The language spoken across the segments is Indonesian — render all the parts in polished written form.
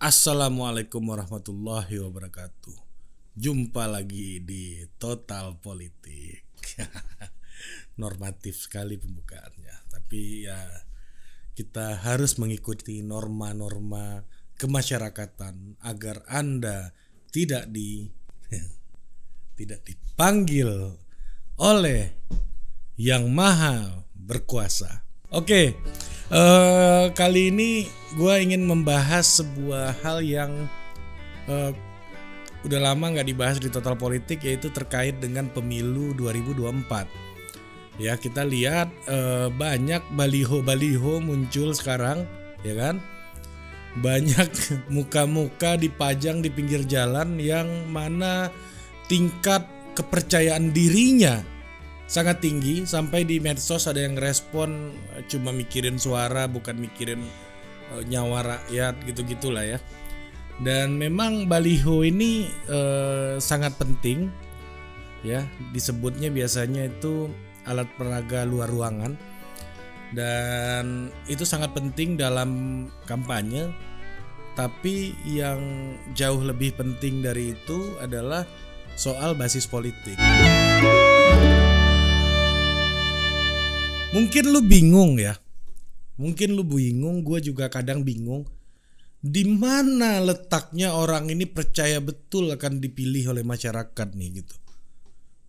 Assalamualaikum warahmatullahi wabarakatuh. Jumpa lagi di Total Politik. Normatif sekali pembukaannya, tapi ya kita harus mengikuti norma-norma kemasyarakatan agar Anda tidak tidak dipanggil oleh Yang Maha Berkuasa. Oke. Kali ini gue ingin membahas sebuah hal yang udah lama nggak dibahas di Total Politik, yaitu terkait dengan pemilu 2024. Ya, kita lihat banyak baliho-baliho muncul sekarang, ya kan? Banyak muka-muka dipajang di pinggir jalan yang mana tingkat kepercayaan dirinya sangat tinggi, sampai di medsos ada yang respon cuma mikirin suara bukan mikirin nyawa rakyat gitu-gitulah ya. Dan memang baliho ini sangat penting ya, disebutnya biasanya itu alat peraga luar ruangan, dan itu sangat penting dalam kampanye. Tapi yang jauh lebih penting dari itu adalah soal basis politik. Mungkin lu bingung ya, gue juga kadang bingung. Di mana letaknya orang ini percaya betul akan dipilih oleh masyarakat nih gitu.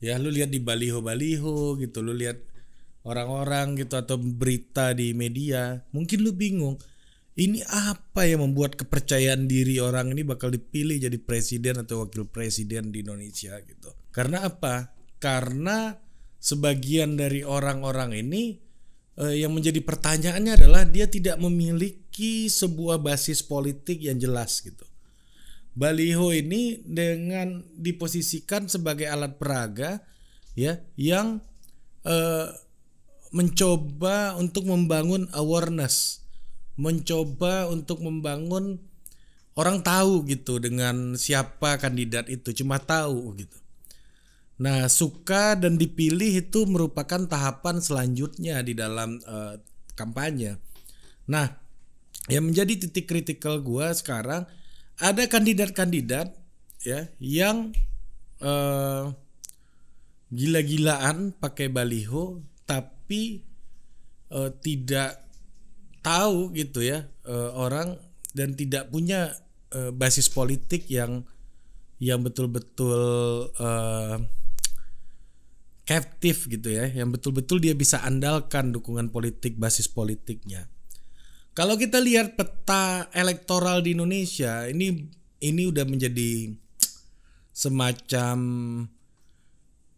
Ya, lu lihat di baliho-baliho gitu, lu lihat orang-orang gitu atau berita di media. Mungkin lu bingung, ini apa yang membuat kepercayaan diri orang ini bakal dipilih jadi presiden atau wakil presiden di Indonesia gitu. Karena apa? Karena sebagian dari orang-orang ini yang menjadi pertanyaannya adalah dia tidak memiliki sebuah basis politik yang jelas gitu. Baliho ini dengan diposisikan sebagai alat peraga ya, yang mencoba untuk membangun awareness, mencoba untuk membangun orang tahu gitu dengan siapa kandidat itu, cuma tahu gitu. Nah, suka dan dipilih itu merupakan tahapan selanjutnya di dalam kampanye. Nah, yang menjadi titik kritikal gue sekarang, ada kandidat-kandidat ya yang gila-gilaan pakai baliho, tapi tidak tahu gitu ya orang, dan tidak punya basis politik yang betul-betul captive gitu ya, yang betul-betul dia bisa andalkan dukungan politik, basis politiknya. Kalau kita lihat peta elektoral di Indonesia, ini udah menjadi semacam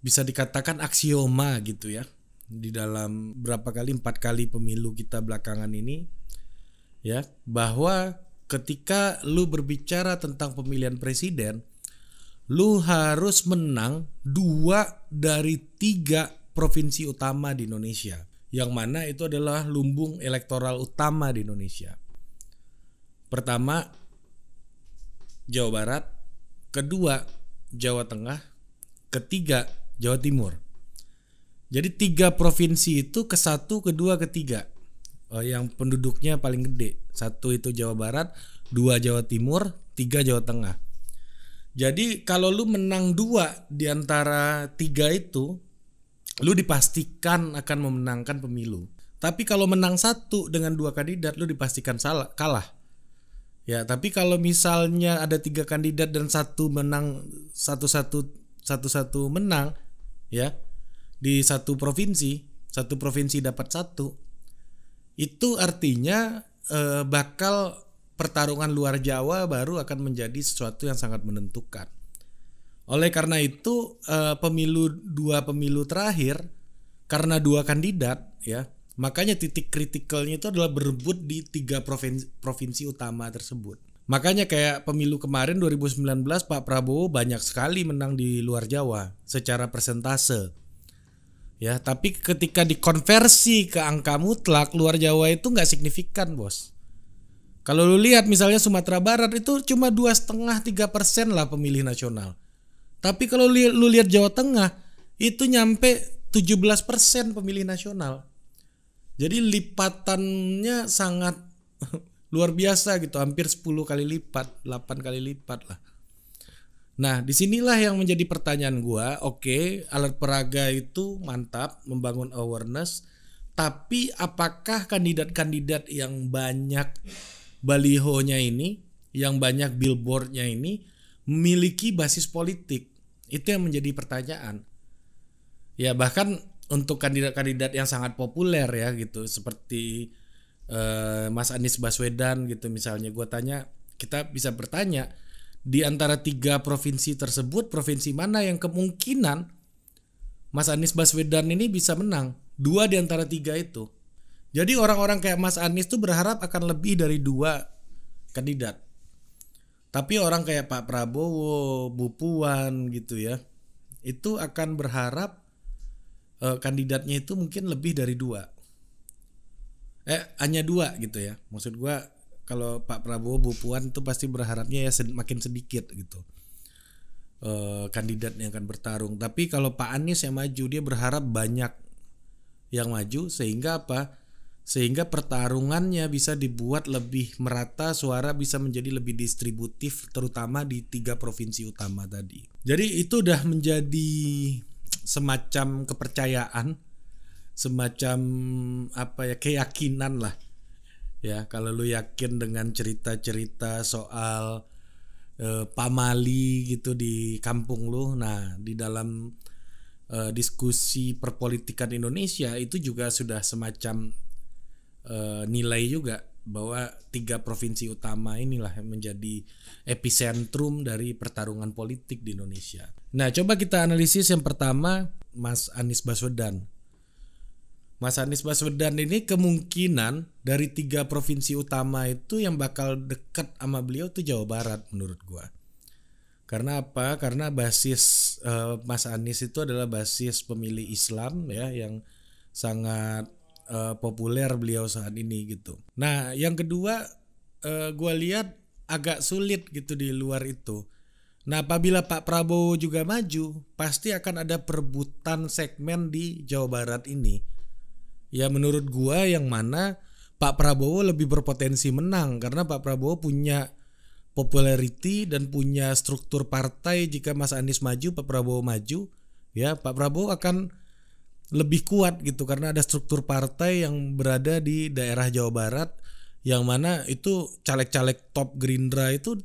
bisa dikatakan aksioma gitu ya, di dalam 4 kali pemilu kita belakangan ini ya, bahwa ketika lu berbicara tentang pemilihan presiden, lu harus menang 2 dari 3 provinsi utama di Indonesia, yang mana itu adalah lumbung elektoral utama di Indonesia. Pertama, Jawa Barat, kedua Jawa Tengah, ketiga Jawa Timur. Jadi 3 provinsi itu ke-1, kedua, ketiga yang penduduknya paling gede. 1 itu Jawa Barat, 2 Jawa Timur, 3 Jawa Tengah. Jadi kalau lu menang 2 di antara 3 itu, lu dipastikan akan memenangkan pemilu. Tapi kalau menang 1 dengan 2 kandidat, lu dipastikan kalah. Ya, tapi kalau misalnya ada 3 kandidat dan satu menang, satu menang ya, di satu provinsi dapat 1, itu artinya bakal pertarungan luar Jawa baru akan menjadi sesuatu yang sangat menentukan. Oleh karena itu 2 pemilu terakhir, karena 2 kandidat ya, makanya titik kritikalnya itu adalah berebut di 3 provinsi utama tersebut. Makanya kayak pemilu kemarin 2019, Pak Prabowo banyak sekali menang di luar Jawa secara persentase. Ya, tapi ketika dikonversi ke angka mutlak, luar Jawa itu nggak signifikan, bos. Kalau lu lihat misalnya Sumatera Barat itu cuma 2,5-3% lah pemilih nasional. Tapi kalau lu lihat Jawa Tengah itu nyampe 17% pemilih nasional. Jadi lipatannya sangat luar biasa gitu, hampir 10 kali lipat, 8 kali lipat lah. Nah, disinilah yang menjadi pertanyaan gua. Oke, alat peraga itu mantap, membangun awareness, tapi apakah kandidat-kandidat yang banyak balihonya ini, yang banyak billboardnya ini memiliki basis politik? Itu yang menjadi pertanyaan. Ya, bahkan untuk kandidat-kandidat yang sangat populer ya gitu, seperti Mas Anies Baswedan gitu misalnya, gua tanya, kita bisa bertanya, di antara 3 provinsi tersebut, provinsi mana yang kemungkinan Mas Anies Baswedan ini bisa menang? 2 di antara 3 itu. Jadi orang-orang kayak Mas Anies tuh berharap akan lebih dari 2 kandidat. Tapi orang kayak Pak Prabowo, Bu Puan gitu ya, itu akan berharap kandidatnya itu mungkin lebih dari 2. Hanya 2 gitu ya. Maksud gua, kalau Pak Prabowo, Bu Puan itu pasti berharapnya ya makin sedikit gitu kandidat yang akan bertarung. Tapi kalau Pak Anies yang maju, dia berharap banyak yang maju, sehingga apa? Sehingga pertarungannya bisa dibuat lebih merata, suara bisa menjadi lebih distributif, terutama di 3 provinsi utama tadi. Jadi itu udah menjadi semacam kepercayaan, semacam apa ya, keyakinan lah. Ya, kalau lu yakin dengan cerita-cerita soal pamali gitu di kampung lu, nah di dalam diskusi perpolitikan Indonesia itu juga sudah semacam nilai juga bahwa 3 provinsi utama inilah yang menjadi epicentrum dari pertarungan politik di Indonesia. Nah, coba kita analisis yang pertama, Mas Anies Baswedan. Mas Anies Baswedan ini kemungkinan dari 3 provinsi utama itu yang bakal dekat sama beliau tuh Jawa Barat menurut gua. Karena apa? Karena basis Mas Anies itu adalah basis pemilih Islam ya, yang sangat populer beliau saat ini gitu. Nah, yang kedua gua lihat agak sulit gitu di luar itu. Nah, apabila Pak Prabowo juga maju, pasti akan ada perebutan segmen di Jawa Barat ini. Ya, menurut gua yang mana Pak Prabowo lebih berpotensi menang karena Pak Prabowo punya popularity dan punya struktur partai. Jika Mas Anies maju, Pak Prabowo maju, ya Pak Prabowo akan lebih kuat gitu karena ada struktur partai yang berada di daerah Jawa Barat, yang mana itu caleg-caleg top Gerindra itu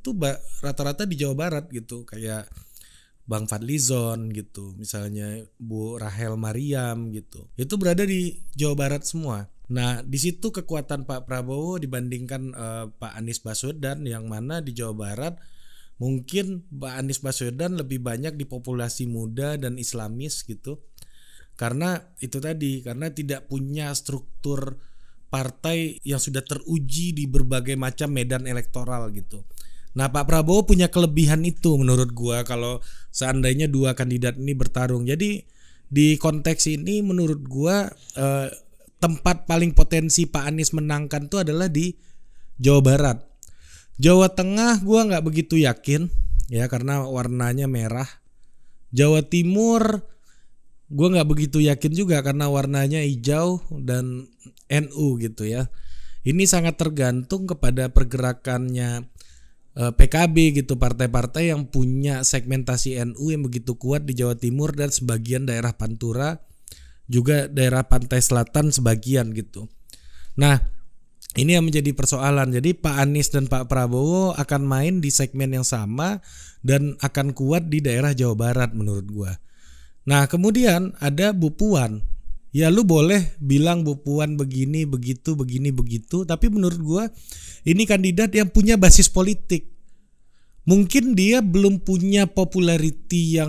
rata-rata di Jawa Barat gitu, kayak Bang Fadlizon gitu, misalnya Bu Rahel Mariam gitu, itu berada di Jawa Barat semua. Nah, di situ kekuatan Pak Prabowo dibandingkan Pak Anies Baswedan, yang mana di Jawa Barat mungkin Pak Anies Baswedan lebih banyak di populasi muda dan Islamis gitu. Karena itu tadi, karena tidak punya struktur partai yang sudah teruji di berbagai macam medan elektoral gitu. Nah, Pak Prabowo punya kelebihan itu menurut gua kalau seandainya 2 kandidat ini bertarung. Jadi di konteks ini menurut gua tempat paling potensi Pak Anies menangkan itu adalah di Jawa Barat. Jawa Tengah gua nggak begitu yakin ya karena warnanya merah. Jawa Timur gua nggak begitu yakin juga karena warnanya hijau dan NU gitu ya. Ini sangat tergantung kepada pergerakannya PKB gitu, partai-partai yang punya segmentasi NU yang begitu kuat di Jawa Timur dan sebagian daerah Pantura, juga daerah pantai selatan sebagian gitu. Nah, ini yang menjadi persoalan. Jadi Pak Anies dan Pak Prabowo akan main di segmen yang sama dan akan kuat di daerah Jawa Barat menurut gua. Nah, kemudian ada Bu Puan. Ya, lu boleh bilang Bu Puan begini begitu, tapi menurut gua ini kandidat yang punya basis politik. Mungkin dia belum punya popularity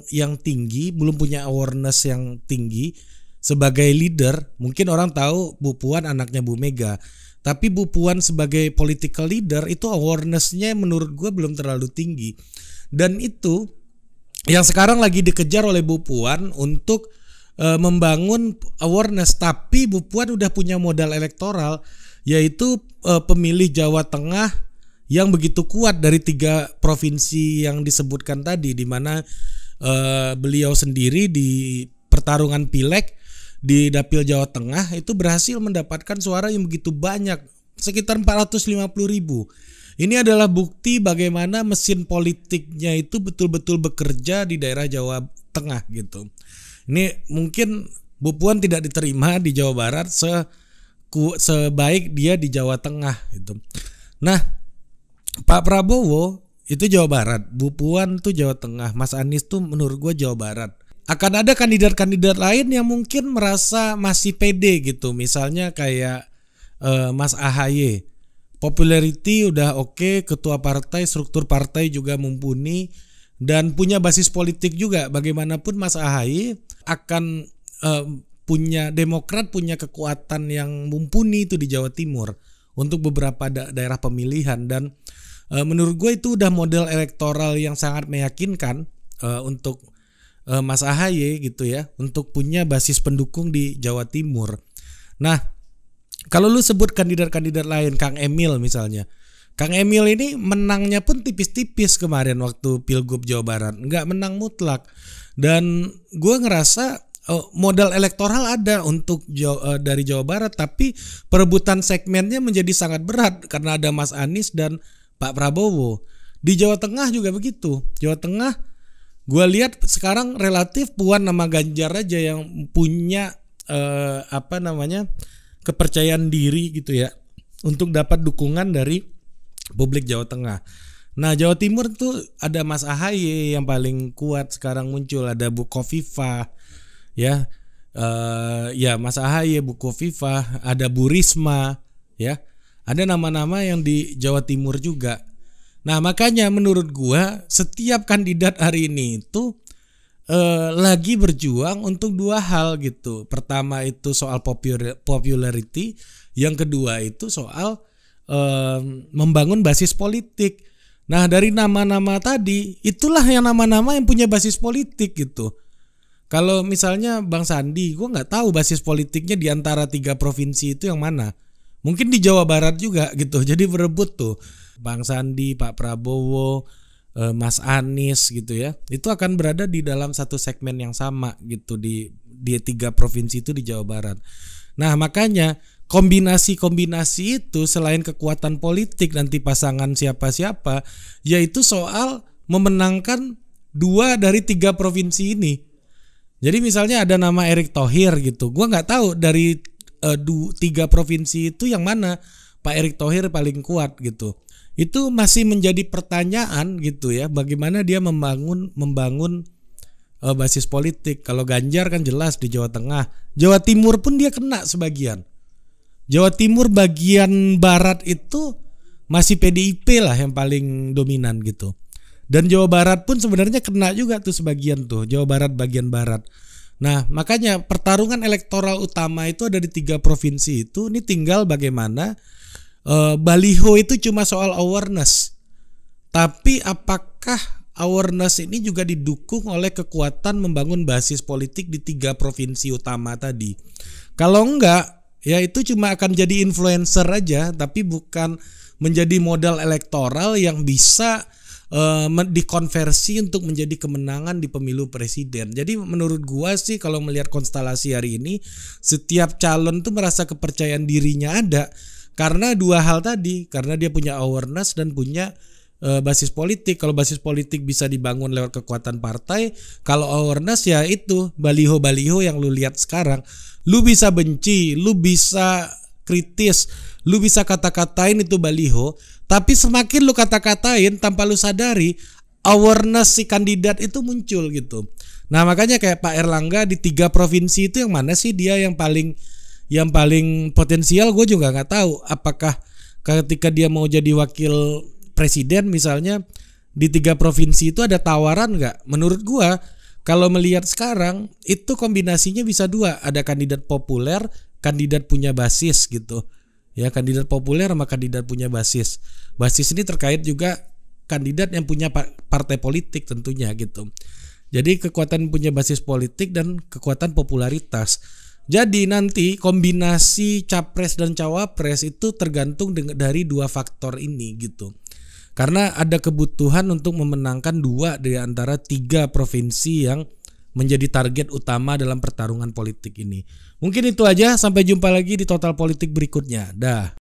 yang tinggi, belum punya awareness yang tinggi sebagai leader. Mungkin orang tahu Bu Puan anaknya Bu Mega, tapi Bu Puan sebagai political leader itu awareness-nya menurut gua belum terlalu tinggi. Dan itu yang sekarang lagi dikejar oleh Bu Puan untuk membangun awareness. Tapi Bu Puan udah punya modal elektoral, yaitu pemilih Jawa Tengah yang begitu kuat dari 3 provinsi yang disebutkan tadi, di mana beliau sendiri di pertarungan pileg di dapil Jawa Tengah itu berhasil mendapatkan suara yang begitu banyak sekitar 450.000. Ini adalah bukti bagaimana mesin politiknya itu betul-betul bekerja di daerah Jawa Tengah gitu. Ini mungkin Bu Puan tidak diterima di Jawa Barat sebaik dia di Jawa Tengah gitu. Nah, Pak Prabowo itu Jawa Barat, Bu Puan tuh Jawa Tengah, Mas Anies tuh menurut gue Jawa Barat. Akan ada kandidat-kandidat lain yang mungkin merasa masih pede gitu, misalnya kayak Mas AHY. Popularity udah oke, ketua partai, struktur partai juga mumpuni dan punya basis politik juga. Bagaimanapun Mas AHY akan punya Demokrat punya kekuatan yang mumpuni itu di Jawa Timur untuk beberapa daerah pemilihan, dan menurut gue itu udah model elektoral yang sangat meyakinkan untuk Mas AHY gitu ya, untuk punya basis pendukung di Jawa Timur. Nah, kalau lu sebut kandidat-kandidat lain, Kang Emil misalnya. Kang Emil ini menangnya pun tipis-tipis kemarin waktu Pilgub Jawa Barat. Nggak menang mutlak. Dan gue ngerasa modal elektoral ada untuk dari Jawa Barat. Tapi perebutan segmennya menjadi sangat berat karena ada Mas Anies dan Pak Prabowo. Di Jawa Tengah juga begitu. Jawa Tengah gue lihat sekarang relatif Puan sama Ganjar aja yang punya kepercayaan diri gitu ya untuk dapat dukungan dari publik Jawa Tengah. Nah, Jawa Timur tuh ada Mas AHY yang paling kuat sekarang muncul, ada Bu Khofifah ya. Ya Mas AHY, Bu Khofifah, ada Bu Risma ya. Ada nama-nama yang di Jawa Timur juga. Nah, makanya menurut gua setiap kandidat hari ini itu lagi berjuang untuk dua hal gitu. Pertama itu soal popularity, yang kedua itu soal membangun basis politik. Nah, dari nama-nama tadi itulah yang nama-nama yang punya basis politik gitu. Kalau misalnya Bang Sandi, gue nggak tahu basis politiknya di antara 3 provinsi itu yang mana. Mungkin di Jawa Barat juga gitu. Jadi berebut tuh Bang Sandi, Pak Prabowo, Mas Anies gitu ya, itu akan berada di dalam satu segmen yang sama gitu di 3 provinsi itu di Jawa Barat. Nah, makanya kombinasi-kombinasi itu selain kekuatan politik nanti pasangan siapa-siapa, yaitu soal memenangkan 2 dari 3 provinsi ini. Jadi misalnya ada nama Erick Thohir gitu, gua nggak tahu dari 3 provinsi itu yang mana Pak Erick Thohir paling kuat gitu. Itu masih menjadi pertanyaan gitu ya, bagaimana dia membangun basis politik. Kalau Ganjar kan jelas di Jawa Tengah, Jawa Timur pun dia kena sebagian. Jawa Timur bagian barat itu masih PDIP lah yang paling dominan gitu. Dan Jawa Barat pun sebenarnya kena juga tuh sebagian tuh, Jawa Barat bagian barat. Nah, makanya pertarungan elektoral utama itu ada di 3 provinsi itu. Ini tinggal bagaimana baliho itu cuma soal awareness, tapi apakah awareness ini juga didukung oleh kekuatan membangun basis politik di 3 provinsi utama tadi? Kalau enggak, ya itu cuma akan jadi influencer aja, tapi bukan menjadi modal elektoral yang bisa dikonversi untuk menjadi kemenangan di pemilu presiden. Jadi menurut gua sih kalau melihat konstelasi hari ini, setiap calon tuh merasa kepercayaan dirinya ada. Karena 2 hal tadi, karena dia punya awareness dan punya basis politik. Kalau basis politik bisa dibangun lewat kekuatan partai, kalau awareness ya itu baliho-baliho yang lu lihat sekarang. Lu bisa benci, lu bisa kritis, lu bisa kata-katain itu baliho, tapi semakin lu kata-katain tanpa lu sadari, awareness si kandidat itu muncul gitu. Nah, makanya kayak Pak Erlangga di 3 provinsi itu yang mana sih dia yang paling potensial? Gue juga nggak tahu apakah ketika dia mau jadi wakil presiden misalnya di 3 provinsi itu ada tawaran nggak? Menurut gue kalau melihat sekarang itu kombinasinya bisa 2, ada kandidat populer, kandidat punya basis gitu ya, kandidat populer sama kandidat punya basis. Basis ini terkait juga kandidat yang punya partai politik tentunya gitu. Jadi kekuatan punya basis politik dan kekuatan popularitas. Jadi nanti kombinasi capres dan cawapres itu tergantung dari 2 faktor ini gitu. Karena ada kebutuhan untuk memenangkan 2 dari antara 3 provinsi yang menjadi target utama dalam pertarungan politik ini. Mungkin itu aja, sampai jumpa lagi di Total Politik berikutnya. Dah.